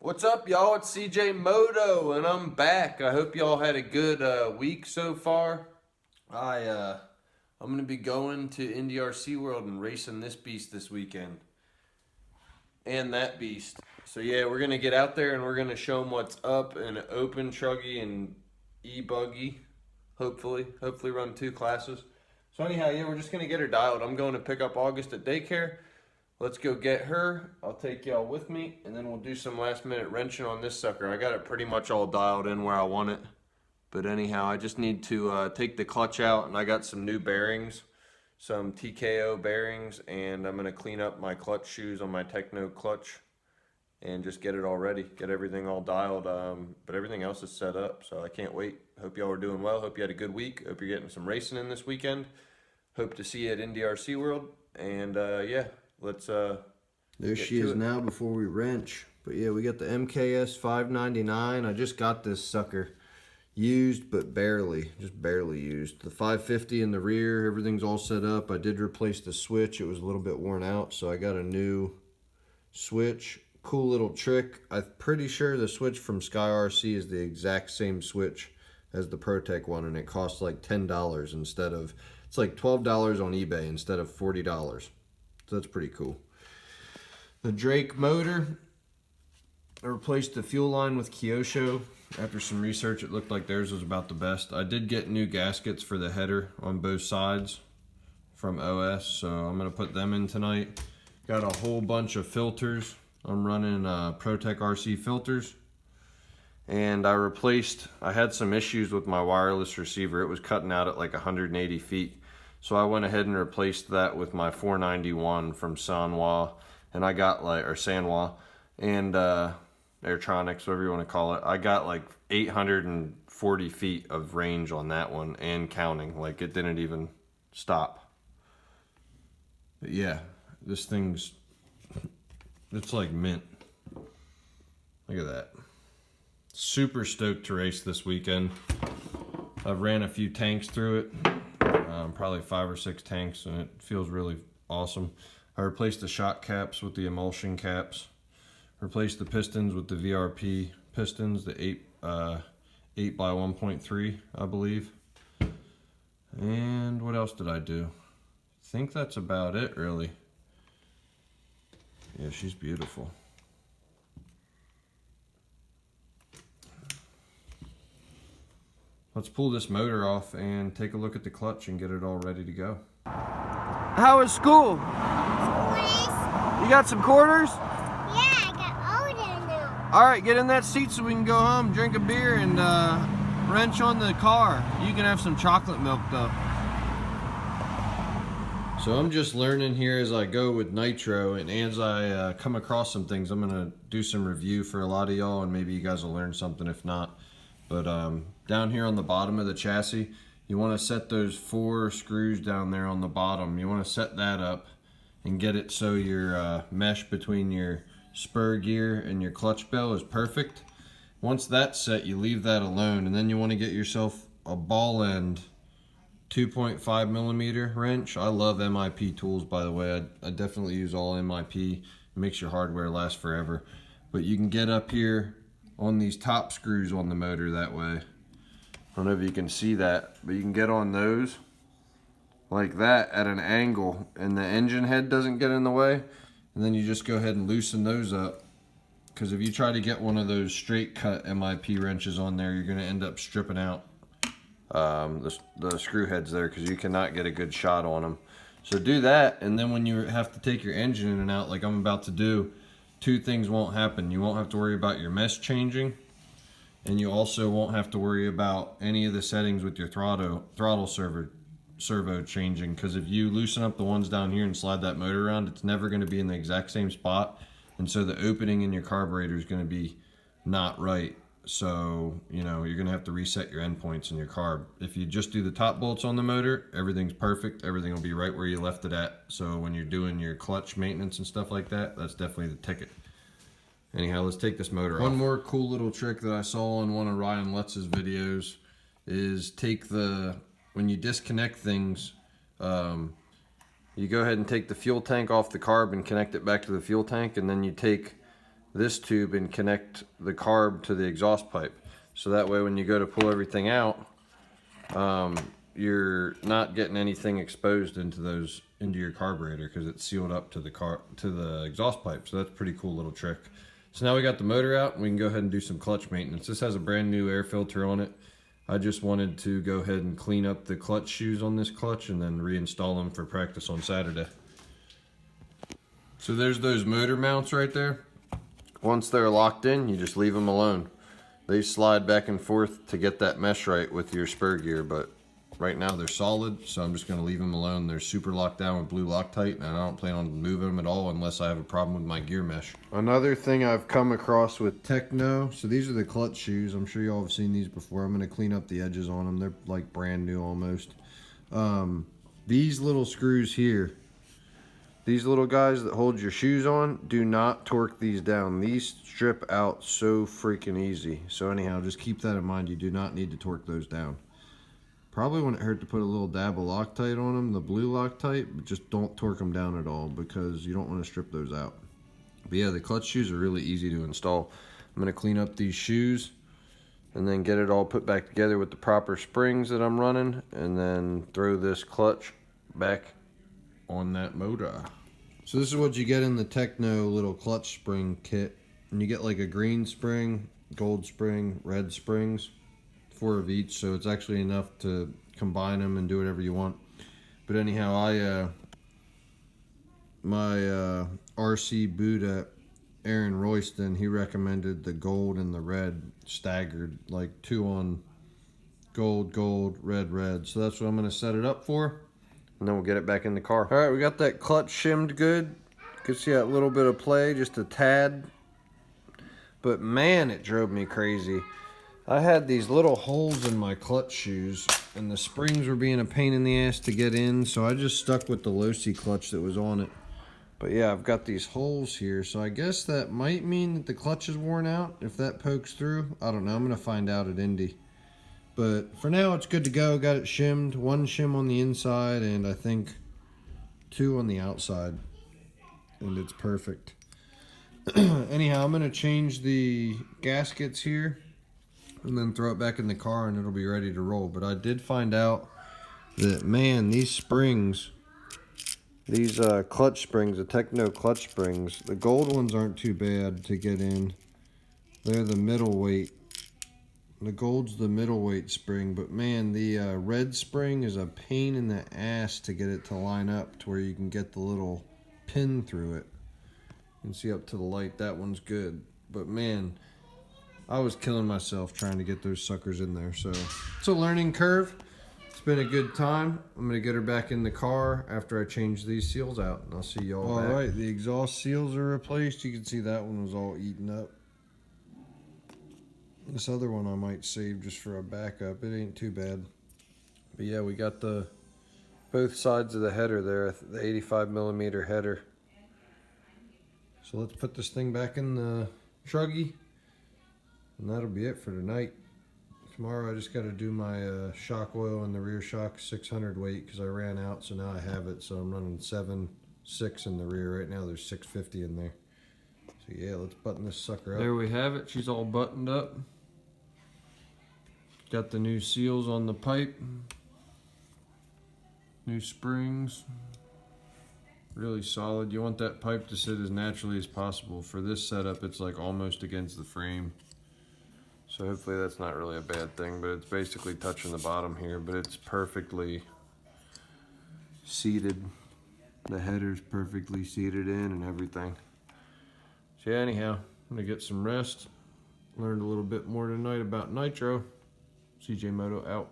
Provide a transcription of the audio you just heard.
What's up, y'all? It's CJ Moto, and I'm back. I hope y'all had a good week so far. I'm gonna be going to NDRC World and racing this beast this weekend, and that beast. So yeah, we're gonna get out there and we're gonna show them what's up in an open truggy and e-buggy. Hopefully run 2 classes. So anyhow, yeah, we're just gonna get her dialed. I'm going to pick up August at daycare. Let's go get her. I'll take y'all with me, and then we'll do some last minute wrenching on this sucker. I got it pretty much all dialed in where I want it. But anyhow, I just need to take the clutch out, and I got some new bearings, some TKO bearings, and I'm gonna clean up my clutch shoes on my Tekno clutch and just get it all ready, get everything all dialed. But everything else is set up, so I can't wait. Hope y'all are doing well. Hope you had a good week. Hope you're getting some racing in this weekend. Hope to see you at NDRC World, and yeah. Let's there she is now before we wrench. But yeah, we got the MKS 599. I just got this sucker used, but just barely used. The 550 in the rear, everything's all set up. I did replace the switch. It was a little bit worn out, so I got a new switch. Cool little trick. I'm pretty sure the switch from Sky RC is the exact same switch as the ProTech one, and it costs like $10 instead of, it's like $12 on eBay instead of $40. So that's pretty cool. The Drake motor, I replaced the fuel line with Kyosho. After some research, it looked like theirs was about the best. I did get new gaskets for the header on both sides from OS, so I'm going to put them in tonight. Got a whole bunch of filters. I'm running ProTech RC filters. And I had some issues with my wireless receiver. It was cutting out at like 180 feet. So I went ahead and replaced that with my 491 from Sanwa, and I got Sanwa, and Airtronics, whatever you want to call it. I got like 840 feet of range on that one and counting. Like, it didn't even stop. But yeah, this thing's, it's like mint. Look at that. Super stoked to race this weekend. I've ran a few tanks through it. Probably 5 or 6 tanks, and it feels really awesome. I replaced the shock caps with the emulsion caps. Replaced the pistons with the VRP pistons, the 8 by 1.3, I believe. And what else did I do? I think that's about it, really. Yeah, she's beautiful. Let's pull this motor off and take a look at the clutch and get it all ready to go. How is school? You got some quarters? Yeah, I got older now. All right, get in that seat so we can go home, drink a beer, and wrench on the car. You can have some chocolate milk, though. So I'm just learning here as I go with Nitro, and as I come across some things, I'm going to do some review for a lot of y'all, and maybe you guys will learn something if not. But down here on the bottom of the chassis, you want to set those 4 screws down there on the bottom. You want to set that up and get it so your mesh between your spur gear and your clutch bell is perfect. Once that's set, you leave that alone, and then you want to get yourself a ball end 2.5 millimeter wrench. I love MIP tools, by the way. I definitely use all MIP. It makes your hardware last forever. But you can get up here on these top screws on the motor that way. I don't know if you can see that, but you can get on those like that at an angle, and the engine head doesn't get in the way. And then you just go ahead and loosen those up, because if you try to get one of those straight cut MIP wrenches on there, you're going to end up stripping out the screw heads there, because you cannot get a good shot on them. So do that, and then when you have to take your engine in and out like I'm about to do, 2 things won't happen. You won't have to worry about your mesh changing, and you also won't have to worry about any of the settings with your throttle servo changing, because if you loosen up the ones down here and slide that motor around, it's never going to be in the exact same spot, and so the opening in your carburetor is going to be not right. So, you know, you're going to have to reset your endpoints in your carb. If you just do the top bolts on the motor, everything's perfect. Everything will be right where you left it at. So when you're doing your clutch maintenance and stuff like that, that's definitely the ticket. Anyhow, let's take this motor off. One more cool little trick that I saw on one of Ryan Lutz's videos is when you disconnect things, you go ahead and take the fuel tank off the carb and connect it back to the fuel tank, and then you take this tube and connect the carb to the exhaust pipe. So that way when you go to pull everything out, you're not getting anything exposed into your carburetor because it's sealed up to the exhaust pipe. So that's a pretty cool little trick. So now we got the motor out and we can go ahead and do some clutch maintenance. This has a brand new air filter on it. I just wanted to go ahead and clean up the clutch shoes on this clutch and then reinstall them for practice on Saturday. So there's those motor mounts right there. Once they're locked in, you just leave them alone. They slide back and forth to get that mesh right with your spur gear, but right now they're solid, so I'm just going to leave them alone. They're super locked down with blue Loctite, and I don't plan on moving them at all unless I have a problem with my gear mesh. Another thing I've come across with Tekno, so these are the clutch shoes. I'm sure y'all have seen these before. I'm going to clean up the edges on them. They're like brand new almost. These little screws here, these little guys that hold your shoes on, do not torque these down. These strip out so freaking easy. So anyhow, just keep that in mind. You do not need to torque those down. Probably wouldn't hurt to put a little dab of Loctite on them, the blue Loctite, but just don't torque them down at all because you don't want to strip those out. But yeah, the clutch shoes are really easy to install. I'm going to clean up these shoes and then get it all put back together with the proper springs that I'm running, and then throw this clutch back on that motor. So this is what you get in the Tekno little clutch spring kit. And you get like a green spring, gold spring, red springs, 4 of each, so it's actually enough to combine them and do whatever you want. But anyhow, my RC Buddha, Aaron Royston, he recommended the gold and the red staggered, like 2 on gold, gold, red, red. So that's what I'm going to set it up for, and then we'll get it back in the car. All right, we got that clutch shimmed good. You can see that little bit of play, just a tad. But man, it drove me crazy. I had these little holes in my clutch shoes, and the springs were being a pain in the ass to get in, so I just stuck with the low-C clutch that was on it. But yeah, I've got these holes here, so I guess that might mean that the clutch is worn out if that pokes through. I don't know, I'm going to find out at Indy. But for now, it's good to go. Got it shimmed. 1 shim on the inside, and I think 2 on the outside. And it's perfect. Anyhow, I'm going to change the gaskets here and then throw it back in the car, and it'll be ready to roll. But I did find out that, man, these springs, these clutch springs, the Tekno clutch springs, the gold ones aren't too bad to get in. They're the middleweight. The gold's the middleweight spring, but man, the red spring is a pain in the ass to get it to line up to where you can get the little pin through it. You can see up to the light, that one's good. But man, I was killing myself trying to get those suckers in there. So it's a learning curve. It's been a good time. I'm going to get her back in the car after I change these seals out, and I'll see y'all back. All right, the exhaust seals are replaced. You can see that one was all eaten up. This other one I might save just for a backup. It ain't too bad. But yeah, we got both sides of the header there, the 85mm header. So let's put this thing back in the Truggy, and that'll be it for tonight. Tomorrow I just got to do my shock oil in the rear shock 600 weight because I ran out, so now I have it. So I'm running 7.6 in the rear. Right now there's 650 in there. So yeah, let's button this sucker up. There we have it. She's all buttoned up. Got the new seals on the pipe. New springs. Really solid. You want that pipe to sit as naturally as possible. For this setup, it's like almost against the frame. So hopefully that's not really a bad thing, but it's basically touching the bottom here, but it's perfectly seated. The header's perfectly seated in and everything. So yeah, anyhow, I'm gonna get some rest. Learned a little bit more tonight about Nitro. CJ Moto out.